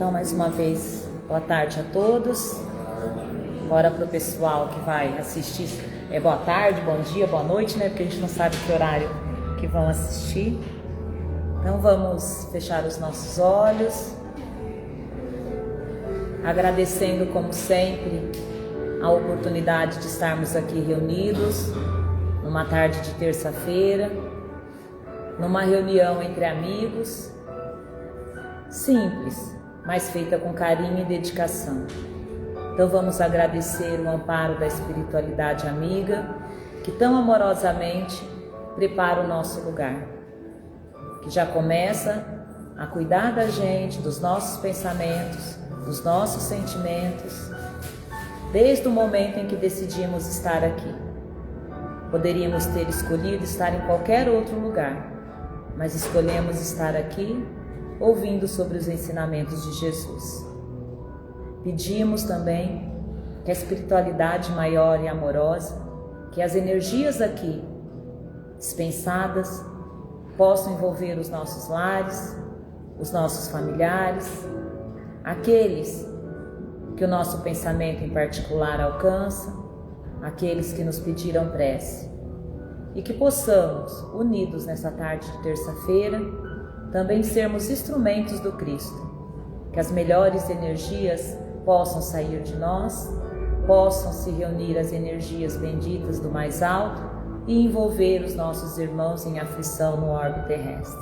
Então, mais uma vez, boa tarde a todos. Bora para o pessoal que vai assistir. Boa tarde, bom dia, boa noite, né? Porque a gente não sabe que horário que vão assistir. Então, vamos fechar os nossos olhos, agradecendo, como sempre, a oportunidade de estarmos aqui reunidos numa tarde de terça-feira, numa reunião entre amigos, simples, mas feita com carinho e dedicação. Então vamos agradecer o amparo da espiritualidade amiga, que tão amorosamente prepara o nosso lugar, que já começa a cuidar da gente, dos nossos pensamentos, dos nossos sentimentos, desde o momento em que decidimos estar aqui. Poderíamos ter escolhido estar em qualquer outro lugar, mas escolhemos estar aqui ouvindo sobre os ensinamentos de Jesus. Pedimos também que a espiritualidade maior e amorosa, que as energias aqui dispensadas possam envolver os nossos lares, os nossos familiares, aqueles que o nosso pensamento em particular alcança, aqueles que nos pediram prece, e que possamos, unidos nessa tarde de terça-feira, também sermos instrumentos do Cristo, que as melhores energias possam sair de nós, possam se reunir as energias benditas do mais alto e envolver os nossos irmãos em aflição no orbe terrestre.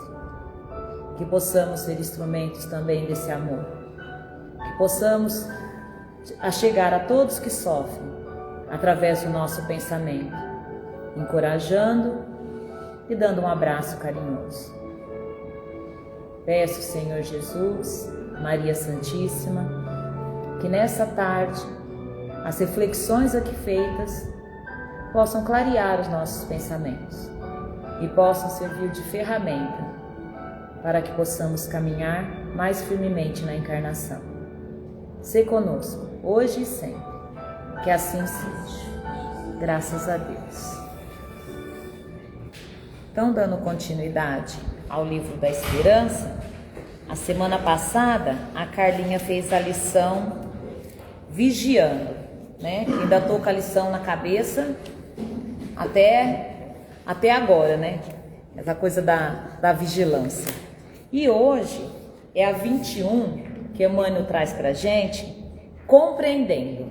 Que possamos ser instrumentos também desse amor, que possamos achegar a todos que sofrem através do nosso pensamento, encorajando e dando um abraço carinhoso. Peço, Senhor Jesus, Maria Santíssima, que nessa tarde as reflexões aqui feitas possam clarear os nossos pensamentos e possam servir de ferramenta para que possamos caminhar mais firmemente na encarnação. Sê conosco, hoje e sempre, que assim seja. Graças a Deus. Então, dando continuidade ao livro da Esperança, a semana passada a Carlinha fez a lição Vigiando, né? Ainda estou com a lição na cabeça até agora, né? Essa coisa da vigilância. E hoje é a 21 que Emmanuel traz pra gente, compreendendo.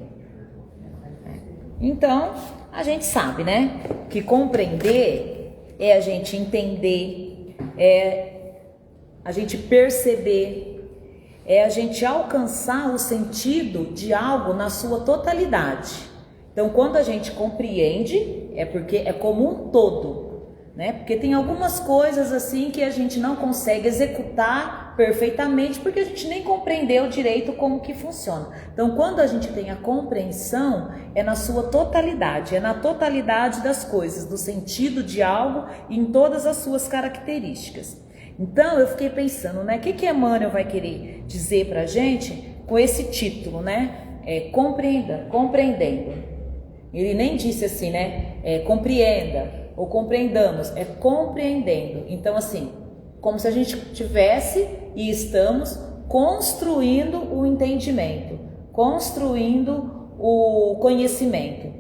Então, a gente sabe, né? Que compreender é a gente entender, é a gente perceber, é a gente alcançar o sentido de algo na sua totalidade. Então, quando a gente compreende, é porque é como um todo, né? Porque tem algumas coisas assim que a gente não consegue executar perfeitamente, porque a gente nem compreendeu direito como que funciona. Então, quando a gente tem a compreensão, é na sua totalidade, é na totalidade das coisas, do sentido de algo e em todas as suas características. Então, eu fiquei pensando, né? O que Emmanuel vai querer dizer pra gente com esse título, né? Compreendendo. Ele nem disse assim, né? Compreenda ou compreendamos, é compreendendo. Então, assim, como se a gente tivesse e estamos construindo o entendimento, construindo o conhecimento.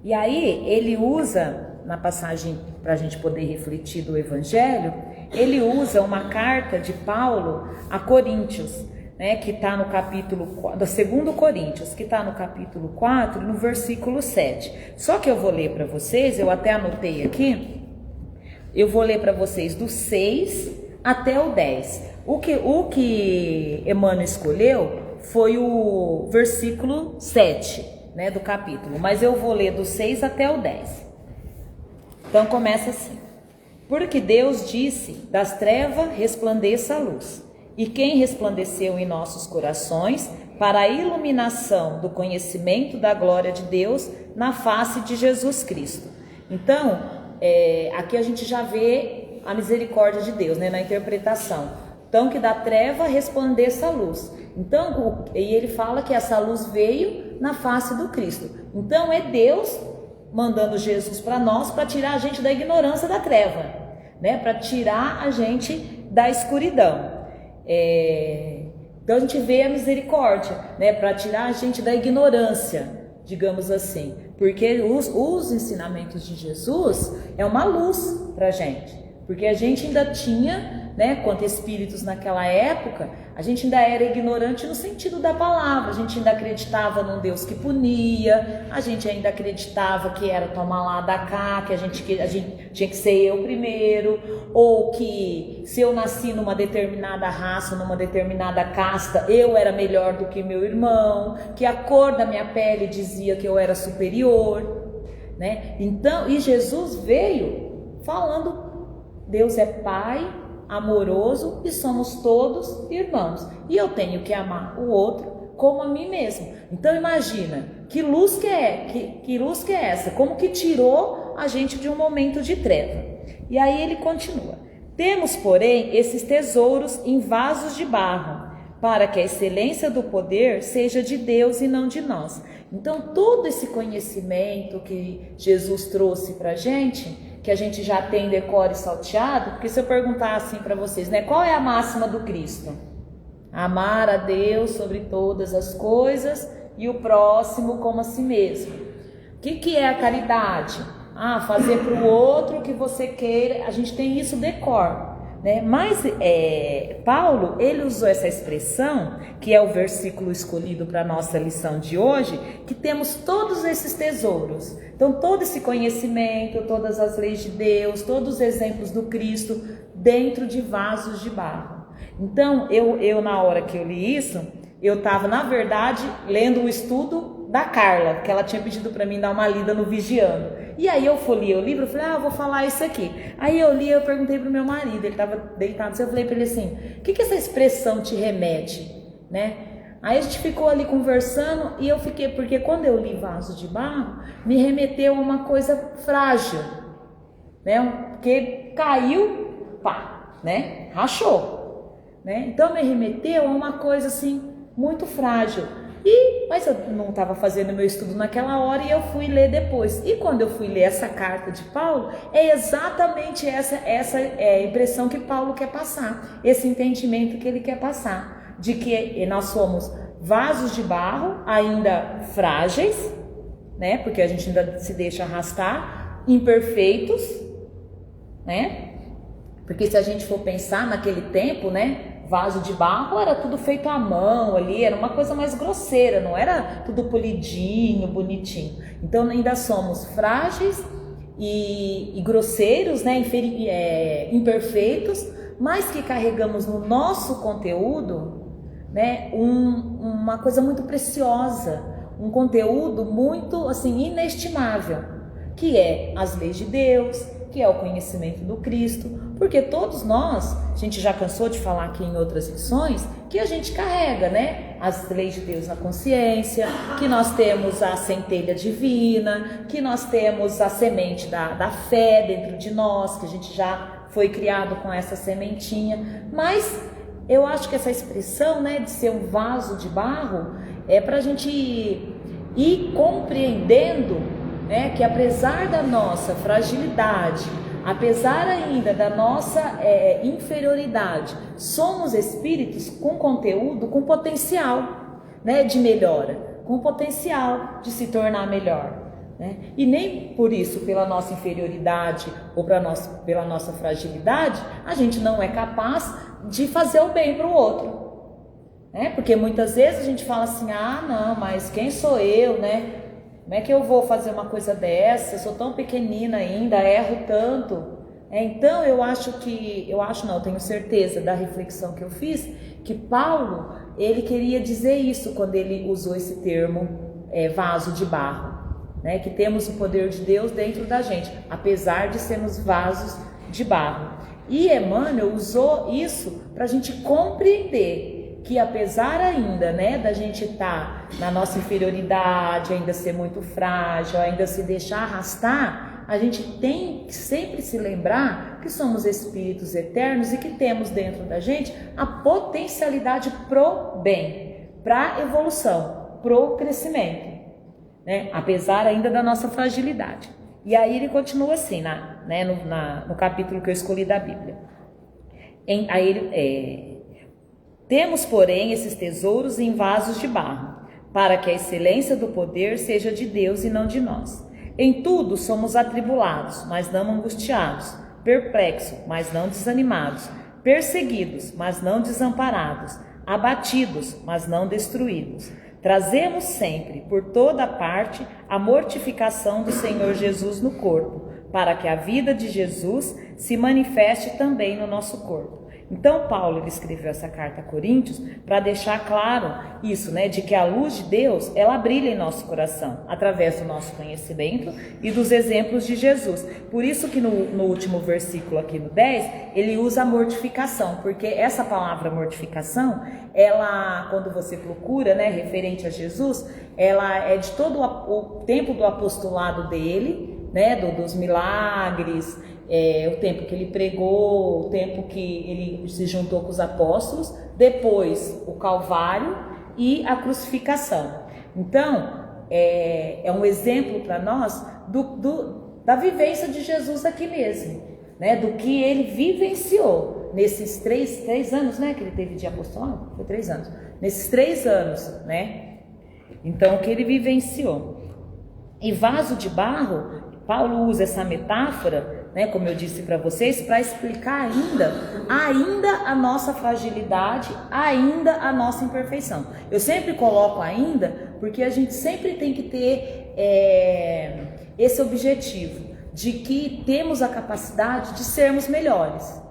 E aí, ele usa, na passagem para a gente poder refletir do Evangelho, ele usa uma carta de Paulo a Coríntios, né, que está no capítulo, do 2 Coríntios, que está no capítulo 4, no versículo 7. Só que eu vou ler para vocês, eu até anotei aqui, eu vou ler para vocês do 6 até o 10. O que Emmanuel escolheu foi o versículo 7, né, do capítulo, mas eu vou ler do 6 até o 10. Então começa assim: porque Deus disse, das trevas resplandeça a luz, e quem resplandeceu em nossos corações para a iluminação do conhecimento da glória de Deus na face de Jesus Cristo. Então, aqui a gente já vê a misericórdia de Deus, né, na interpretação. Então, que da treva resplandeça a luz. Então, e ele fala que essa luz veio na face do Cristo. Então, é Deus mandando Jesus para nós, para tirar a gente da ignorância da treva, né? Para tirar a gente da escuridão. Então a gente vê a misericórdia, né, para tirar a gente da ignorância, digamos assim, porque os ensinamentos de Jesus é uma luz para a gente, porque a gente ainda tinha, né, quanto espíritos naquela época, a gente ainda era ignorante no sentido da palavra, a gente ainda acreditava num Deus que punia, a gente ainda acreditava que era tomar lá da cá, que a gente tinha que ser eu primeiro, ou que se eu nasci numa determinada raça, numa determinada casta, eu era melhor do que meu irmão, que a cor da minha pele dizia que eu era superior, né? Então, e Jesus veio falando, Deus é Pai amoroso e somos todos irmãos, e eu tenho que amar o outro como a mim mesmo. Então imagina, que luz que é essa? Como que tirou a gente de um momento de treva? E aí ele continua: temos, porém, esses tesouros em vasos de barro, para que a excelência do poder seja de Deus e não de nós. Então todo esse conhecimento que Jesus trouxe para a gente, que a gente já tem decore salteado, porque se eu perguntar assim para vocês, né, qual é a máxima do Cristo? Amar a Deus sobre todas as coisas e o próximo como a si mesmo. O que é a caridade? Fazer para o outro o que você queira. A gente tem isso decor, né? Mas Paulo, ele usou essa expressão, que é o versículo escolhido para a nossa lição de hoje, que temos todos esses tesouros. Então todo esse conhecimento, todas as leis de Deus, todos os exemplos do Cristo dentro de vasos de barro. Então eu na hora que eu li isso, eu estava na verdade lendo o estudo da Carla, que ela tinha pedido para mim dar uma lida no Vigiando. E aí eu folhei o livro, eu falei, eu vou falar isso aqui. Aí eu li, eu perguntei pro meu marido, ele estava deitado, eu falei para ele assim, o que essa expressão te remete, né? Aí a gente ficou ali conversando e eu fiquei, porque quando eu li Vaso de Barro, me remeteu a uma coisa frágil, né? Porque caiu, pá, né? Rachou, né? Então me remeteu a uma coisa assim, muito frágil. Mas eu não estava fazendo meu estudo naquela hora e eu fui ler depois. E quando eu fui ler essa carta de Paulo, é exatamente essa impressão que Paulo quer passar, esse entendimento que ele quer passar, de que nós somos vasos de barro, ainda frágeis, né? Porque a gente ainda se deixa arrastar, imperfeitos, né? Porque se a gente for pensar naquele tempo, né? Vaso de barro era tudo feito à mão ali, era uma coisa mais grosseira, não era tudo polidinho, bonitinho. Então ainda somos frágeis e grosseiros, né? Imperfeitos, mas que carregamos no nosso conteúdo, né? Uma coisa muito preciosa, um conteúdo muito assim inestimável, que é as leis de Deus, que é o conhecimento do Cristo, porque todos nós, a gente já cansou de falar aqui em outras lições, que a gente carrega, né, as leis de Deus na consciência, que nós temos a centelha divina, que nós temos a semente da fé dentro de nós, que a gente já foi criado com essa sementinha. Mas eu acho que essa expressão, né, de ser um vaso de barro, é para a gente ir compreendendo, né, que apesar da nossa fragilidade, apesar ainda da nossa inferioridade, somos espíritos com conteúdo, com potencial, né, de melhora, com potencial de se tornar melhor, né? E nem por isso, pela nossa inferioridade ou pela nossa fragilidade, a gente não é capaz de fazer o bem para o outro, né? Porque muitas vezes a gente fala assim, não, mas quem sou eu, né? Como é que eu vou fazer uma coisa dessa? Eu sou tão pequenina ainda, erro tanto. Então eu tenho certeza da reflexão que eu fiz, que Paulo, ele queria dizer isso quando ele usou esse termo vaso de barro, né? Que temos o poder de Deus dentro da gente, apesar de sermos vasos de barro. E Emmanuel usou isso para a gente compreender que apesar ainda, né, da gente estar na nossa inferioridade, ainda ser muito frágil, ainda se deixar arrastar, a gente tem que sempre se lembrar que somos espíritos eternos e que temos dentro da gente a potencialidade pro bem, para evolução, pro crescimento, né, apesar ainda da nossa fragilidade. E aí ele continua assim, no capítulo que eu escolhi da Bíblia. Temos, porém, esses tesouros em vasos de barro, para que a excelência do poder seja de Deus e não de nós. Em tudo somos atribulados, mas não angustiados, perplexos, mas não desanimados, perseguidos, mas não desamparados, abatidos, mas não destruídos. Trazemos sempre, por toda parte, a mortificação do Senhor Jesus no corpo, para que a vida de Jesus se manifeste também no nosso corpo. Então Paulo ele escreveu essa carta a Coríntios para deixar claro isso, né, de que a luz de Deus, ela brilha em nosso coração, através do nosso conhecimento e dos exemplos de Jesus. Por isso que no último versículo aqui no 10, ele usa a mortificação, porque essa palavra mortificação, ela, quando você procura, né, referente a Jesus, ela é de todo o tempo do apostolado dele, né, dos milagres, o tempo que ele pregou, o tempo que ele se juntou com os apóstolos, depois o Calvário e a crucificação. Então, é um exemplo para nós da vivência de Jesus aqui mesmo, né? Do que ele vivenciou nesses três anos, né? Que ele teve de apostolado, foi 3 anos. Nesses 3 anos, né? Então, o que ele vivenciou. E vaso de barro, Paulo usa essa metáfora, né, como eu disse para vocês, para explicar ainda a nossa fragilidade, ainda a nossa imperfeição. Eu sempre coloco ainda, porque a gente sempre tem que ter esse objetivo de que temos a capacidade de sermos melhores,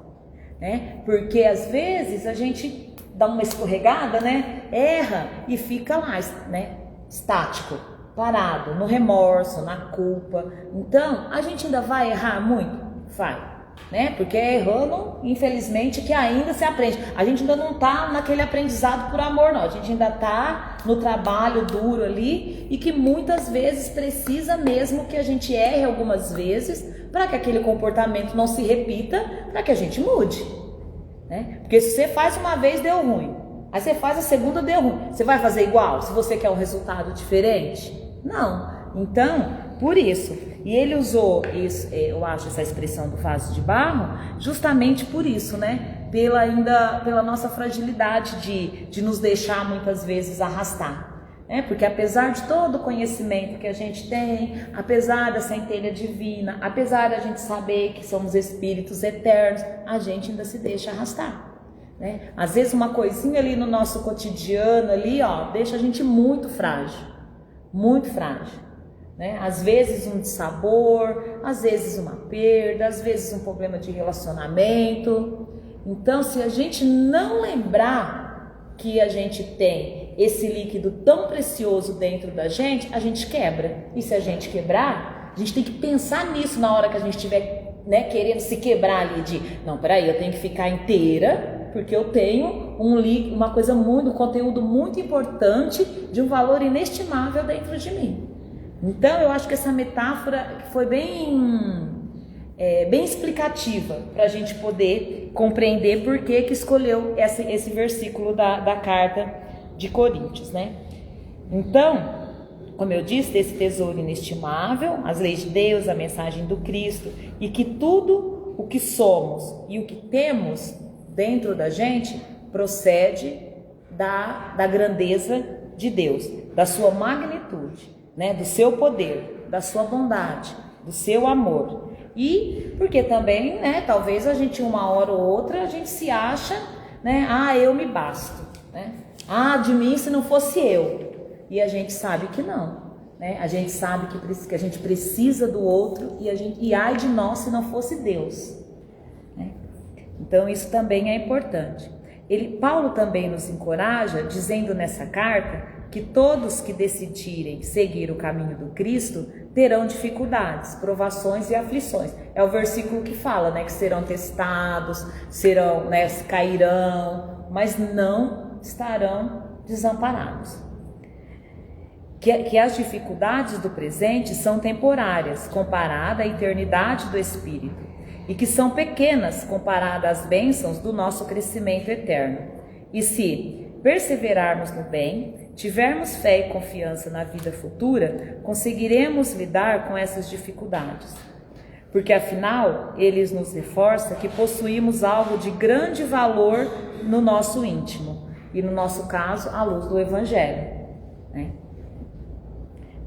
né? Porque às vezes a gente dá uma escorregada, né, erra e fica lá, né, estático, parado, no remorso, na culpa. Então, a gente ainda vai errar muito? Vai, né? Porque é errando, infelizmente, que ainda se aprende. A gente ainda não está naquele aprendizado por amor, não. A gente ainda está no trabalho duro ali e que muitas vezes precisa mesmo que a gente erre algumas vezes para que aquele comportamento não se repita, para que a gente mude, né? Porque se você faz uma vez, deu ruim. Aí você faz a segunda, deu ruim. Você vai fazer igual? Se você quer um resultado diferente? Não. Então, por isso. E ele usou isso, eu acho, essa expressão do vaso de barro, justamente por isso, né? Pela nossa fragilidade de nos deixar muitas vezes arrastar. Né? Porque apesar de todo o conhecimento que a gente tem, apesar da centelha divina, apesar da gente saber que somos espíritos eternos, a gente ainda se deixa arrastar. Né? Às vezes uma coisinha ali no nosso cotidiano ali, ó, deixa a gente muito frágil, né? Às vezes um dissabor, às vezes uma perda, às vezes um problema de relacionamento. Então, se a gente não lembrar que a gente tem esse líquido tão precioso dentro da gente, a gente quebra. E se a gente quebrar, a gente tem que pensar nisso na hora que a gente estiver, né, querendo se quebrar ali de, não, peraí, eu tenho que ficar inteira, porque eu tenho uma coisa um conteúdo muito importante, de um valor inestimável dentro de mim. Então eu acho que essa metáfora foi bem explicativa para a gente poder compreender por que escolheu esse versículo da carta de Coríntios, né? Então, como eu disse, esse tesouro inestimável, as leis de Deus, a mensagem do Cristo, e que tudo o que somos e o que temos dentro da gente procede da grandeza de Deus, da sua magnitude, né, do seu poder, da sua bondade, do seu amor. E porque também, né, talvez a gente uma hora ou outra a gente se acha, né, eu me basto, né? De mim se não fosse eu. E a gente sabe que não, né? A gente sabe que a gente precisa do outro e ai de nós se não fosse Deus, né? Então isso também é importante. Paulo também nos encoraja, dizendo nessa carta, que todos que decidirem seguir o caminho do Cristo terão dificuldades, provações e aflições. É o versículo que fala, né, que serão testados, né, cairão, mas não estarão desamparados. Que as dificuldades do presente são temporárias, comparada à eternidade do Espírito, e que são pequenas comparadas às bênçãos do nosso crescimento eterno. E se perseverarmos no bem, tivermos fé e confiança na vida futura, conseguiremos lidar com essas dificuldades. Porque afinal, eles nos reforçam que possuímos algo de grande valor no nosso íntimo, e no nosso caso, à luz do Evangelho, né?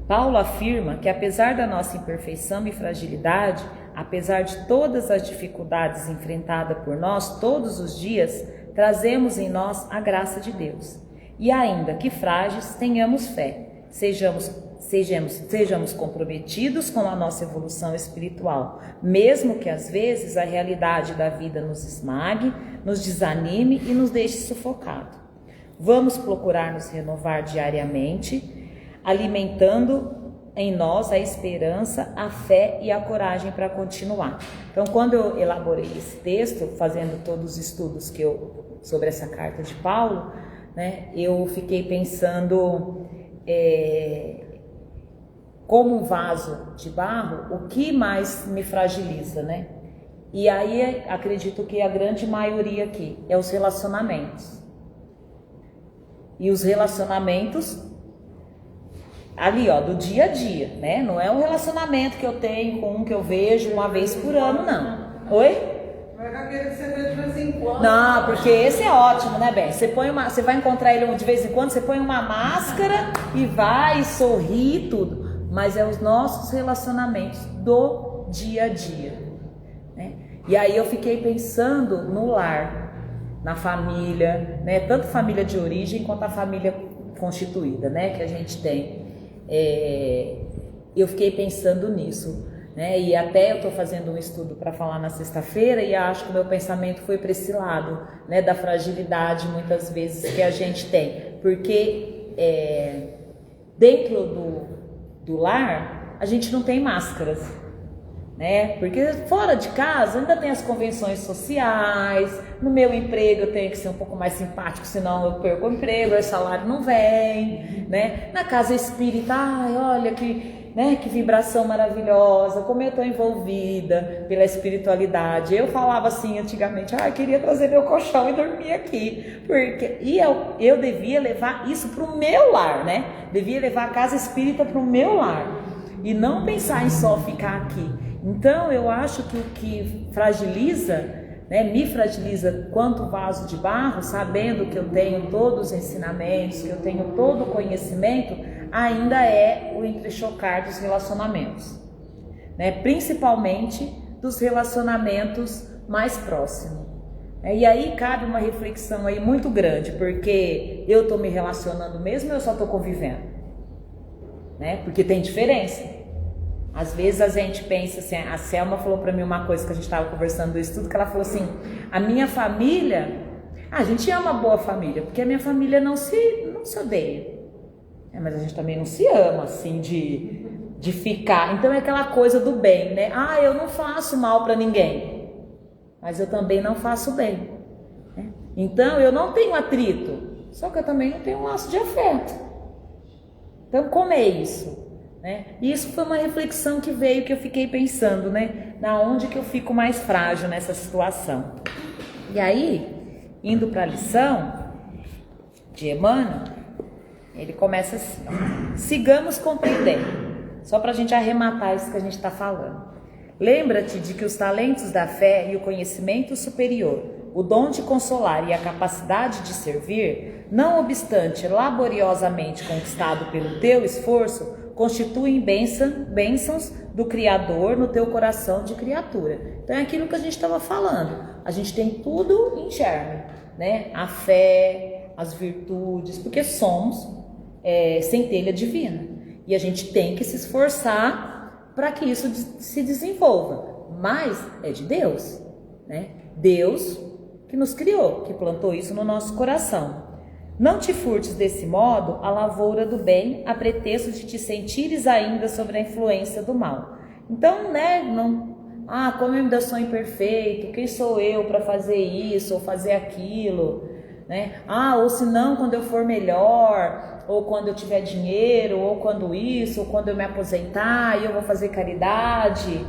Paulo afirma que apesar da nossa imperfeição e fragilidade, apesar de todas as dificuldades enfrentadas por nós todos os dias, trazemos em nós a graça de Deus. E ainda que frágeis, tenhamos fé, sejamos comprometidos com a nossa evolução espiritual, mesmo que às vezes a realidade da vida nos esmague, nos desanime e nos deixe sufocado. Vamos procurar nos renovar diariamente, alimentando em nós a esperança, a fé e a coragem para continuar. Então, quando eu elaborei esse texto, fazendo todos os estudos sobre essa carta de Paulo, né, eu fiquei pensando como um vaso de barro, o que mais me fragiliza, né? E aí acredito que a grande maioria aqui é os relacionamentos. E os relacionamentos ali, ó, do dia a dia, né? Não é um relacionamento que eu tenho com um que eu vejo uma vez por ano, não. Oi? Mas aquele que você vê de vez em quando. Não, porque esse é ótimo, né, Bem? Você vai encontrar ele de vez em quando, você põe uma máscara e vai, sorri e tudo. Mas é os nossos relacionamentos do dia a dia, né? E aí eu fiquei pensando no lar, na família, né? Tanto família de origem quanto a família constituída, né? Que a gente tem. Eu fiquei pensando nisso, né? E até eu estou fazendo um estudo para falar na sexta-feira e acho que o meu pensamento foi para esse lado, né? Da fragilidade muitas vezes que a gente tem, porque dentro do lar a gente não tem máscaras, né? Porque fora de casa ainda tem as convenções sociais. No meu emprego eu tenho que ser um pouco mais simpático, senão eu perco o emprego, o salário não vem, né? Na casa espírita, ai, olha que, né, que vibração maravilhosa, como eu estou envolvida pela espiritualidade. Eu falava assim antigamente, ai, queria trazer meu colchão e dormir aqui, eu devia levar isso para o meu lar, né? Devia levar a casa espírita para o meu lar e não pensar em só ficar aqui. Então eu acho que o que fragiliza, né, me fragiliza quanto vaso de barro, sabendo que eu tenho todos os ensinamentos, que eu tenho todo o conhecimento, ainda é o entrechocar dos relacionamentos, né, principalmente dos relacionamentos mais próximos. E aí cabe uma reflexão aí muito grande, porque eu estou me relacionando mesmo ou eu só estou convivendo, né? Porque tem diferença. Às vezes a gente pensa assim, a Selma falou para mim uma coisa que a gente estava conversando do estudo, que ela falou assim, a minha família, a gente é uma boa família, porque a minha família não se odeia, mas a gente também não se ama assim de ficar, então é aquela coisa do bem, né? Ah, eu não faço mal para ninguém, mas eu também não faço bem, né? Então eu não tenho atrito, só que eu também não tenho um laço de afeto. Então como é isso? Né? E isso foi uma reflexão que veio, que eu fiquei pensando, né? Na onde que eu fico mais frágil nessa situação. E aí, indo para a lição de Emmanuel, ele começa assim, ó, sigamos compreendendo, só para a gente arrematar isso que a gente está falando. Lembra-te de que os talentos da fé e o conhecimento superior, o dom de consolar e a capacidade de servir, não obstante laboriosamente conquistado pelo teu esforço, constituem bênçãos do Criador no teu coração de criatura. Então é aquilo que a gente estava falando. A gente tem tudo em germe, né? A fé, as virtudes, porque somos centelha divina. E a gente tem que se esforçar para que isso se desenvolva. Mas é de Deus, né? Deus que nos criou, que plantou isso no nosso coração. Não te furtes desse modo a lavoura do bem, a pretexto de te sentires ainda sobre a influência do mal. Então, né, como eu ainda sou imperfeito, quem sou eu para fazer isso ou fazer aquilo, né? Ou se não, quando eu for melhor, ou quando eu tiver dinheiro, ou quando isso, ou quando eu me aposentar, eu vou fazer caridade.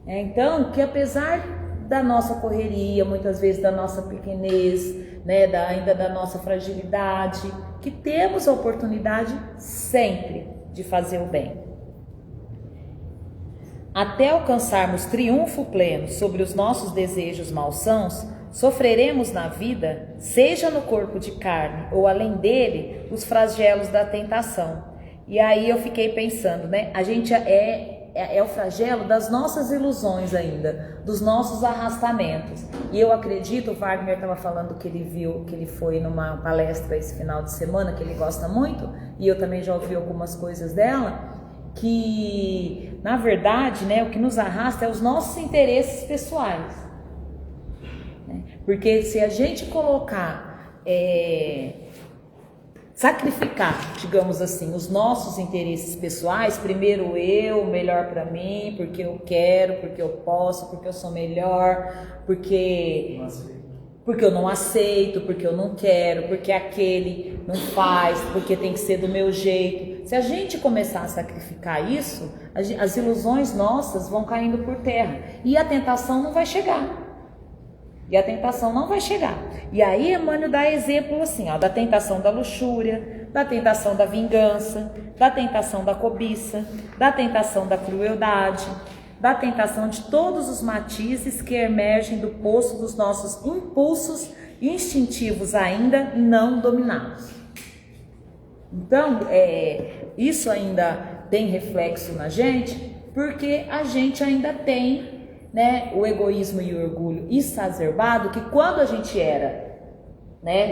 Então, que apesar da nossa correria, muitas vezes da nossa pequenez, né, ainda da nossa fragilidade, que temos a oportunidade sempre de fazer o bem. Até alcançarmos triunfo pleno sobre os nossos desejos malsãos, sofreremos na vida, seja no corpo de carne ou além dele, os flagelos da tentação. E aí eu fiquei pensando, né? A gente é o flagelo das nossas ilusões ainda, dos nossos arrastamentos. E eu acredito, o Wagner estava falando que ele viu, que ele foi numa palestra esse final de semana, que ele gosta muito, e eu também já ouvi algumas coisas dela, que na verdade, né, o que nos arrasta é os nossos interesses pessoais, né? Porque se a gente colocar, sacrificar, digamos assim, os nossos interesses pessoais, primeiro eu, melhor para mim, porque eu quero, porque eu posso, porque eu sou melhor, porque eu não aceito, porque eu não quero, porque aquele não faz, porque tem que ser do meu jeito. Se a gente começar a sacrificar isso, as ilusões nossas vão caindo por terra e a tentação não vai chegar. E aí Emmanuel dá exemplo assim, ó, da tentação da luxúria, da tentação da vingança, da tentação da cobiça, da tentação da crueldade, da tentação de todos os matizes que emergem do poço dos nossos impulsos instintivos ainda não dominados. Então, isso ainda tem reflexo na gente, porque a gente ainda tem, né, o egoísmo e o orgulho exacerbado, que quando a gente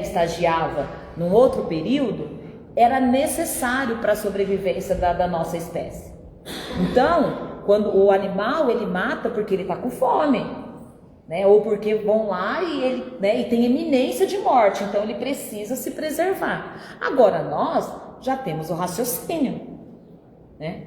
estagiava num outro período, era necessário para a sobrevivência da nossa espécie. Então, quando o animal, ele mata porque ele está com fome, né, ou porque vão lá e ele, né, e tem iminência de morte, então ele precisa se preservar. Agora nós já temos o raciocínio, né?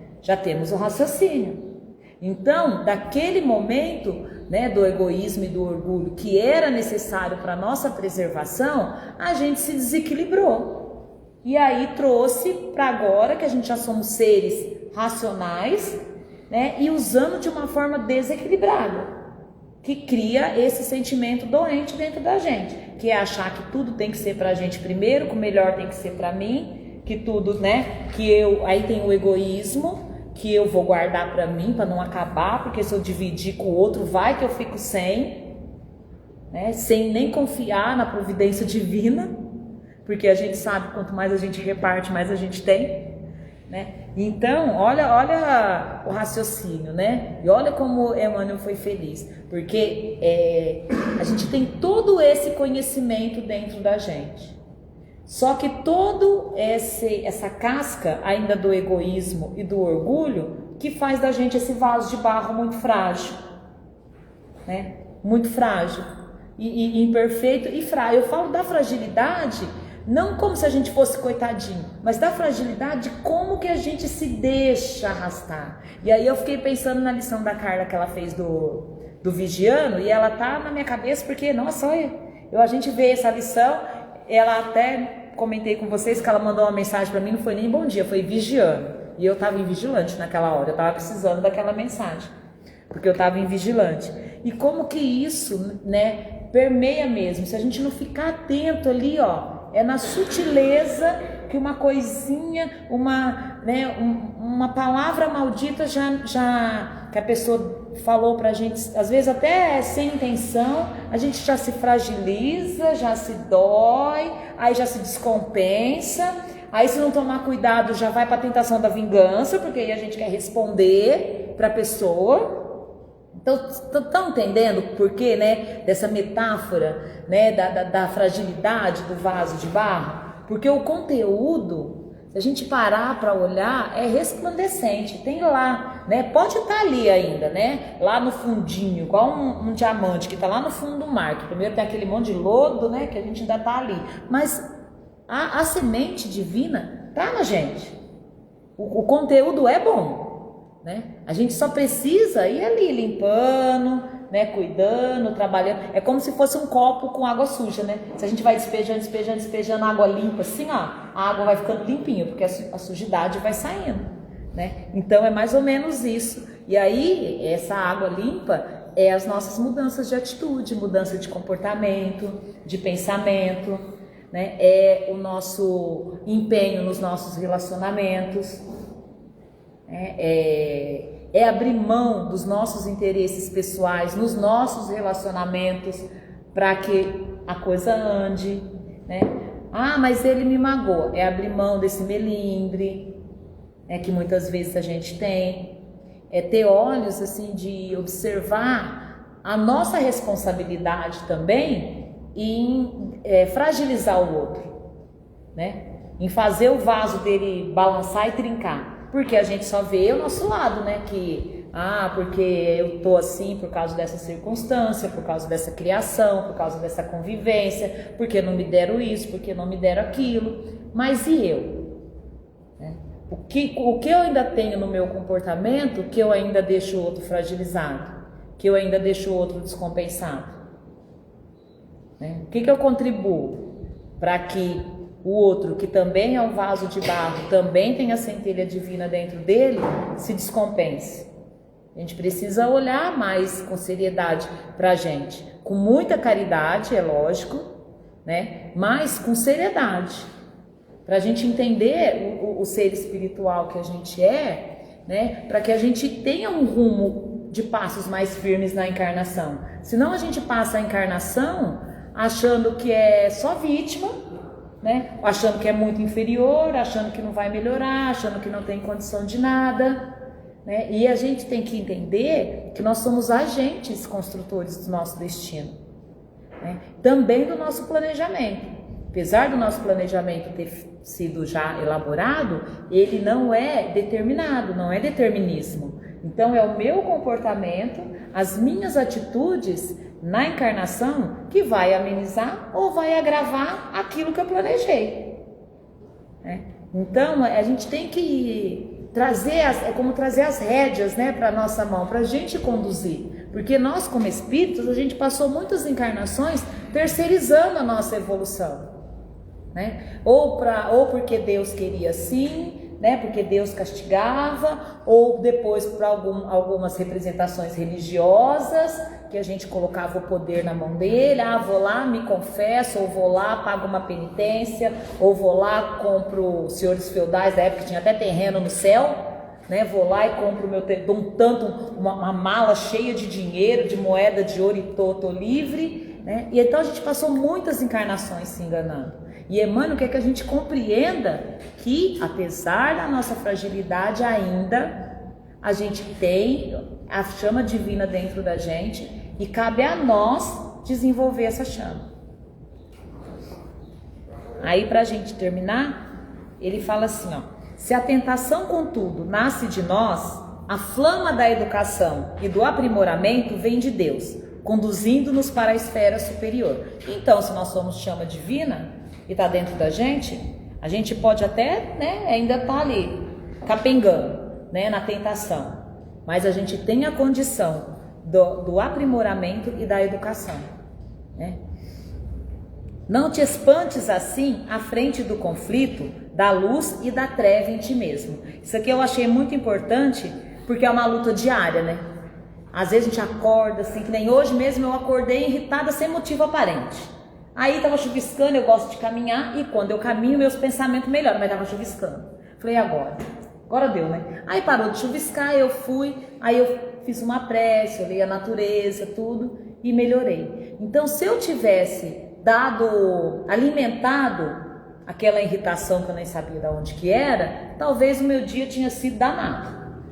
Então, daquele momento, né, do egoísmo e do orgulho que era necessário para a nossa preservação, a gente se desequilibrou. E aí trouxe para agora que a gente já somos seres racionais, né, e usando de uma forma desequilibrada, que cria esse sentimento doente dentro da gente, que é achar que tudo tem que ser para a gente primeiro, que o melhor tem que ser para mim, que tudo, né, aí tem o egoísmo, que eu vou guardar para mim, para não acabar, porque se eu dividir com o outro, vai que eu fico sem, né? Sem nem confiar na providência divina, porque a gente sabe, quanto mais a gente reparte, mais a gente tem, né? Então, olha o raciocínio, né? E olha como Emmanuel foi feliz, porque a gente tem todo esse conhecimento dentro da gente. Só que todo essa casca ainda do egoísmo e do orgulho que faz da gente esse vaso de barro muito frágil, né? Muito frágil e imperfeito e frágil. Eu falo da fragilidade não como se a gente fosse coitadinho, mas da fragilidade como que a gente se deixa arrastar. E aí eu fiquei pensando na lição da Carla que ela fez do Vigiano, e ela tá na minha cabeça porque, nossa, olha, a gente vê essa lição, ela até... comentei com vocês que ela mandou uma mensagem para mim, não foi nem bom dia, foi vigiando. E eu estava em vigilante naquela hora, eu estava precisando daquela mensagem, porque eu estava em vigilante. E como que isso, né, permeia mesmo, se a gente não ficar atento ali, ó, é na sutileza que uma coisinha, uma palavra maldita já que a pessoa falou pra gente, às vezes até sem intenção, a gente já se fragiliza, já se dói, aí já se descompensa, aí se não tomar cuidado já vai para a tentação da vingança, porque aí a gente quer responder para a pessoa. Então, estão entendendo o porquê, né, dessa metáfora, né, da fragilidade do vaso de barro? Porque o conteúdo, se a gente parar para olhar, é resplandecente, tem lá, né? Pode estar ali ainda, né? Lá no fundinho, igual um diamante que está lá no fundo do mar, que primeiro tem aquele monte de lodo, né? Que a gente ainda está ali. Mas a semente divina está na gente. O conteúdo é bom, né? A gente só precisa ir ali limpando, né, cuidando, trabalhando. É como se fosse um copo com água suja, né? Se a gente vai despejando água limpa assim, ó, a água vai ficando limpinha, porque a sujidade vai saindo, né? Então é mais ou menos isso. E aí, essa água limpa é as nossas mudanças de atitude, mudança de comportamento, de pensamento, né? É o nosso empenho nos nossos relacionamentos, é abrir mão dos nossos interesses pessoais, nos nossos relacionamentos, para que a coisa ande, né? Ah, mas ele me magoa. É abrir mão desse melindre, que muitas vezes a gente tem. É ter olhos assim de observar a nossa responsabilidade também em fragilizar o outro, né? Em fazer o vaso dele balançar e trincar, porque a gente só vê o nosso lado, né? Porque eu tô assim por causa dessa circunstância, por causa dessa criação, por causa dessa convivência, porque não me deram isso, porque não me deram aquilo. Mas e eu? O que eu ainda tenho no meu comportamento que eu ainda deixo o outro fragilizado, que eu ainda deixo o outro descompensado? O que eu contribuo para que o outro, que também é um vaso de barro, também tem a centelha divina dentro dele, se descompense? A gente precisa olhar mais com seriedade para a gente, com muita caridade, é lógico, né? Mas com seriedade, para a gente entender o ser espiritual que a gente né? Para que a gente tenha um rumo de passos mais firmes na encarnação. Senão a gente passa a encarnação achando que é só vítima, né? Achando que é muito inferior, achando que não vai melhorar, achando que não tem condição de nada, né? E a gente tem que entender que nós somos agentes construtores do nosso destino, né? Também do nosso planejamento. Apesar do nosso planejamento ter sido já elaborado, ele não é determinado, não é determinismo. Então é o meu comportamento, as minhas atitudes na encarnação que vai amenizar ou vai agravar aquilo que eu planejei, né? Então a gente tem que trazer é como trazer as rédeas, né, para nossa mão, para a gente conduzir, porque nós como espíritos a gente passou muitas encarnações terceirizando a nossa evolução, né? Ou porque Deus queria assim, né? Porque Deus castigava, ou depois por algumas representações religiosas que a gente colocava o poder na mão dele. Vou lá, me confesso, ou vou lá, pago uma penitência, ou vou lá, compro senhores feudais da época, tinha até terreno no céu, né? Vou lá e compro uma mala cheia de dinheiro, de moeda de ouro e tô livre, né? E então a gente passou muitas encarnações se enganando. E Emmanuel quer que a gente compreenda que, apesar da nossa fragilidade, ainda a gente tem a chama divina dentro da gente e cabe a nós desenvolver essa chama. Aí, para a gente terminar, ele fala assim, se a tentação, contudo, nasce de nós, a flama da educação e do aprimoramento vem de Deus, conduzindo-nos para a esfera superior. Então, se nós somos chama divina e está dentro da gente, a gente pode até, né, ainda estar ali, capengando, né, na tentação, mas a gente tem a condição do aprimoramento e da educação, né? Não te espantes assim à frente do conflito, da luz e da treva em ti mesmo. Isso aqui eu achei muito importante, porque é uma luta diária, né? Às vezes a gente acorda assim, que nem hoje mesmo eu acordei irritada sem motivo aparente. Aí tava chuviscando, eu gosto de caminhar, e quando eu caminho meus pensamentos melhoram, mas tava chuviscando. Falei, agora deu, né? Aí parou de chuviscar, eu fui, aí eu fiz uma prece, olhei a natureza, tudo, e melhorei. Então, se eu tivesse alimentado aquela irritação que eu nem sabia de onde que era, talvez o meu dia tinha sido danado,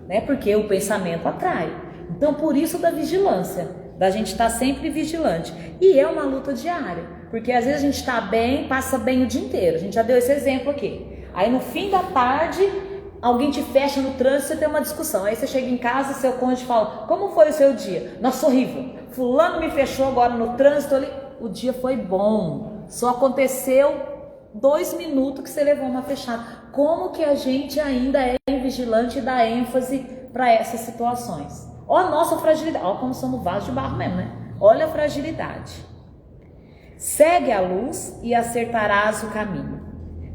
né? Porque o pensamento atrai. Então, por isso da vigilância, da gente estar sempre vigilante. E é uma luta diária. Porque às vezes a gente está bem, passa bem o dia inteiro. A gente já deu esse exemplo aqui. Aí no fim da tarde, alguém te fecha no trânsito, você tem uma discussão. Aí você chega em casa, seu cônjuge fala, como foi o seu dia? Nossa, horrível. Fulano me fechou agora no trânsito. O dia foi bom. Só aconteceu 2 minutos que você levou uma fechada. Como que a gente ainda é vigilante e dá ênfase para essas situações? Olha a nossa fragilidade. Olha como somos vasos de barro mesmo, né? Olha a fragilidade. Segue a luz e acertarás o caminho.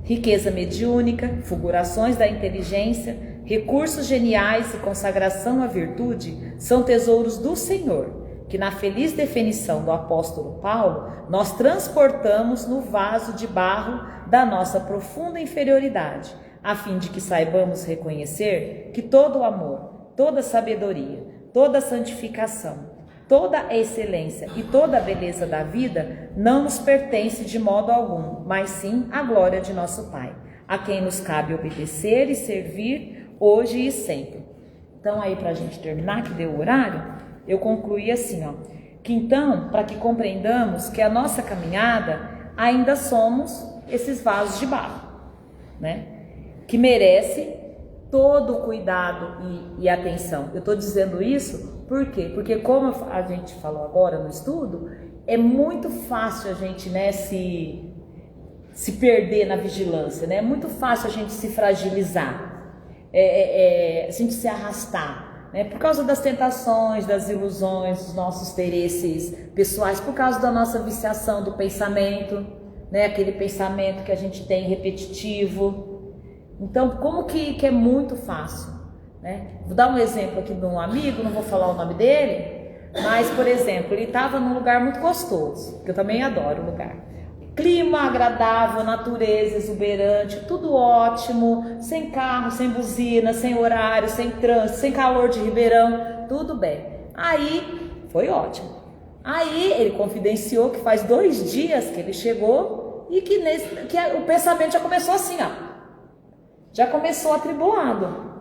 Riqueza mediúnica, fulgurações da inteligência, recursos geniais e consagração à virtude são tesouros do Senhor, que na feliz definição do apóstolo Paulo, nós transportamos no vaso de barro da nossa profunda inferioridade, a fim de que saibamos reconhecer que todo o amor, toda a sabedoria, toda a santificação, Toda a excelência e toda a beleza da vida não nos pertence de modo algum, mas sim a glória de nosso Pai, a quem nos cabe obedecer e servir hoje e sempre. Então aí, para a gente terminar, que deu o horário, eu concluí assim, que então, para que compreendamos que a nossa caminhada ainda somos esses vasos de barro, né? Que merece todo o cuidado e atenção. Eu estou dizendo isso por quê? Porque como a gente falou agora no estudo, é muito fácil a gente, né, se perder na vigilância, né? É muito fácil a gente se fragilizar, a gente se arrastar, né? Por causa das tentações, das ilusões, dos nossos interesses pessoais, por causa da nossa viciação do pensamento, né? Aquele pensamento que a gente tem repetitivo. Então, como que é muito fácil, né? Vou dar um exemplo aqui de um amigo, não vou falar o nome dele, mas, por exemplo, ele estava num lugar muito gostoso, que eu também adoro o lugar. Clima agradável, natureza exuberante, tudo ótimo, sem carro, sem buzina, sem horário, sem trânsito, sem calor de Ribeirão, tudo bem. Aí, foi ótimo. Aí, ele confidenciou que faz 2 dias que ele chegou e que o pensamento já começou assim, já começou atribulado,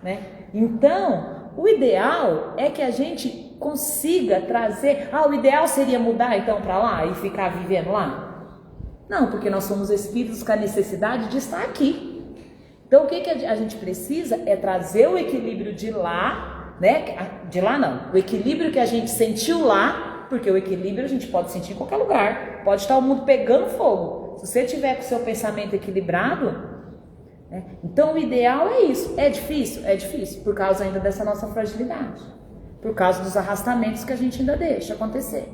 né? Então, o ideal é que a gente consiga trazer... o ideal seria mudar então para lá e ficar vivendo lá? Não, porque nós somos espíritos com a necessidade de estar aqui. Então, o que a gente precisa é trazer o equilíbrio de lá, né? De lá não, o equilíbrio que a gente sentiu lá, porque o equilíbrio a gente pode sentir em qualquer lugar. Pode estar o mundo pegando fogo. Se você tiver com o seu pensamento equilibrado... Então o ideal é isso. É difícil, por causa ainda dessa nossa fragilidade, por causa dos arrastamentos que a gente ainda deixa acontecer.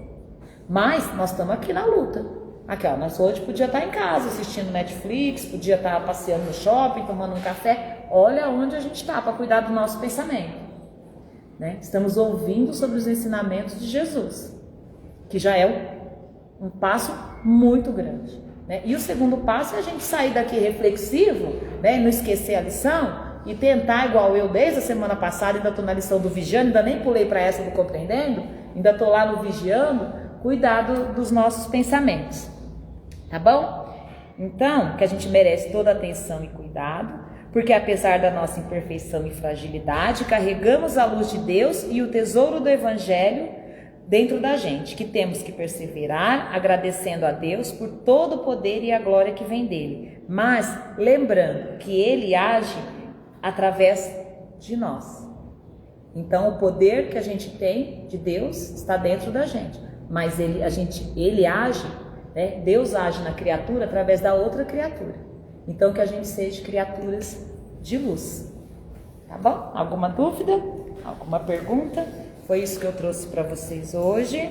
Mas nós estamos aqui na luta. Aqui, nós hoje podia estar em casa assistindo Netflix, podia estar passeando no shopping, tomando um café. Olha onde a gente está para cuidar do nosso pensamento, né? Estamos ouvindo sobre os ensinamentos de Jesus, que já é um passo muito grande. E o segundo passo é a gente sair daqui reflexivo, né, não esquecer a lição e tentar, igual eu desde a semana passada, ainda estou na lição do vigiando, ainda nem pulei para essa do compreendendo, ainda estou lá no vigiando, cuidar dos nossos pensamentos, tá bom? Então, que a gente merece toda atenção e cuidado, porque apesar da nossa imperfeição e fragilidade, carregamos a luz de Deus e o tesouro do Evangelho dentro da gente, que temos que perseverar, agradecendo a Deus por todo o poder e a glória que vem dele, mas lembrando que ele age através de nós. Então o poder que a gente tem de Deus está dentro da gente, mas ele age, né? Deus age na criatura através da outra criatura. Então que a gente seja criaturas de luz, tá bom? Alguma dúvida? Alguma pergunta? Foi isso que eu trouxe para vocês hoje.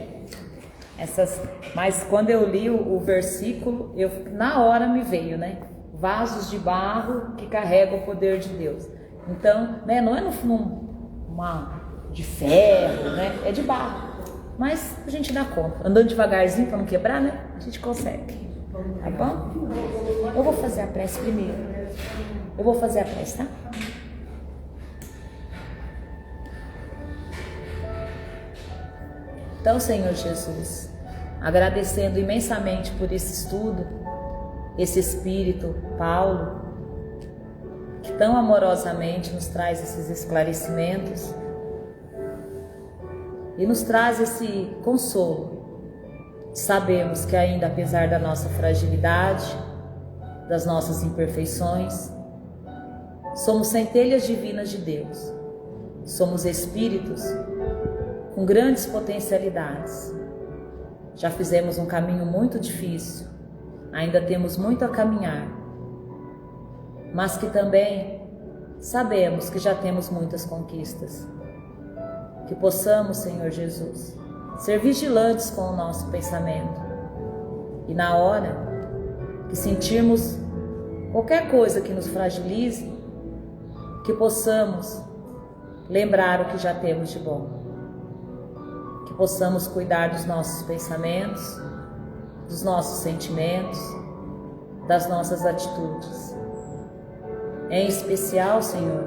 Mas quando eu li o versículo, na hora me veio, né? Vasos de barro que carregam o poder de Deus. Então, né, não é de ferro, né? É de barro. Mas a gente dá conta. Andando devagarzinho para não quebrar, né? A gente consegue. Tá bom? Eu vou fazer a prece primeiro. Tá? Então, Senhor Jesus, agradecendo imensamente por esse estudo, esse Espírito, Paulo, que tão amorosamente nos traz esses esclarecimentos e nos traz esse consolo. Sabemos que ainda, apesar da nossa fragilidade, das nossas imperfeições, somos centelhas divinas de Deus, somos espíritos com grandes potencialidades. Já fizemos um caminho muito difícil, ainda temos muito a caminhar, mas que também sabemos que já temos muitas conquistas. Que possamos, Senhor Jesus, ser vigilantes com o nosso pensamento e na hora que sentirmos qualquer coisa que nos fragilize, que possamos lembrar o que já temos de bom. Que possamos cuidar dos nossos pensamentos, dos nossos sentimentos, das nossas atitudes. Em especial, Senhor,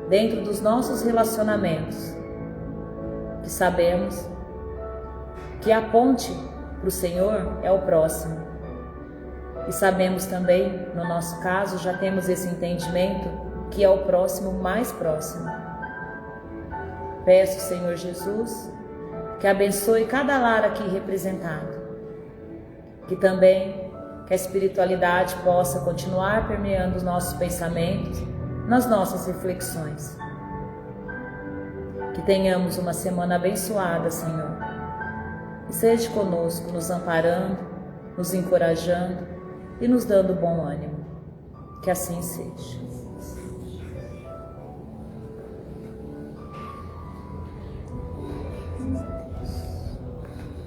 dentro dos nossos relacionamentos, que sabemos que a ponte para o Senhor é o próximo. E sabemos também, no nosso caso, já temos esse entendimento, que é o próximo mais próximo. Peço, Senhor Jesus, que abençoe cada lar aqui representado, que também que a espiritualidade possa continuar permeando os nossos pensamentos, nas nossas reflexões. Que tenhamos uma semana abençoada, Senhor, e seja conosco, nos amparando, nos encorajando e nos dando bom ânimo. Que assim seja.